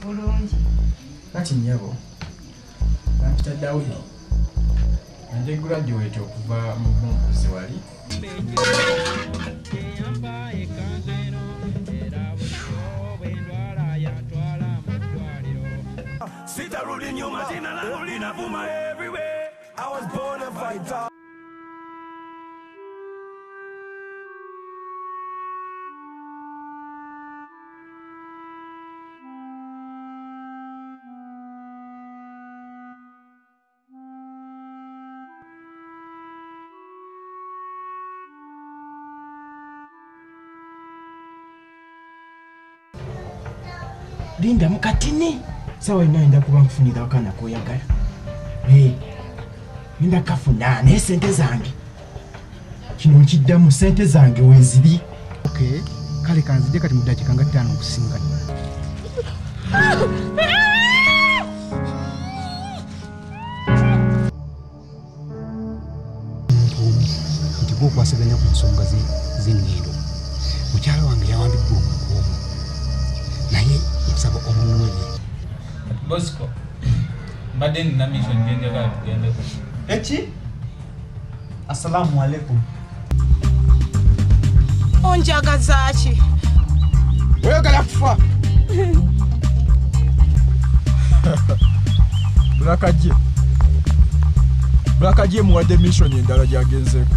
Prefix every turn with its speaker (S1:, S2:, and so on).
S1: Bulungi.
S2: Kati nnyabo. Nampita Dawudi. Nje graduate okuva mu Bunkuzi wali.
S3: Sitarudi nyuma tena langu linavuma everywhere. I was born a fighter.
S2: Linda mukatini. Sawa inaenda kuba nkufunira akana koyagala. Linda kafuna ne sente zange. Kino nkiddamu sente zange weziri.
S4: Okay, kale kanzije kati mu dakika nga 5 okusinga. Ntigo kwasaganya ku nsonga z'engendo. Mukyala wange yawambibwa omukomo. Naye nsaba omunweye.
S5: Bosco, mbadde nina mission ngendeka tugendeko.
S6: Eki? Assalamu alaikum.
S1: Onjagaza ki?
S2: Oyagala kufa. Bulakaje muwadde mission endala gy'agenzeeko.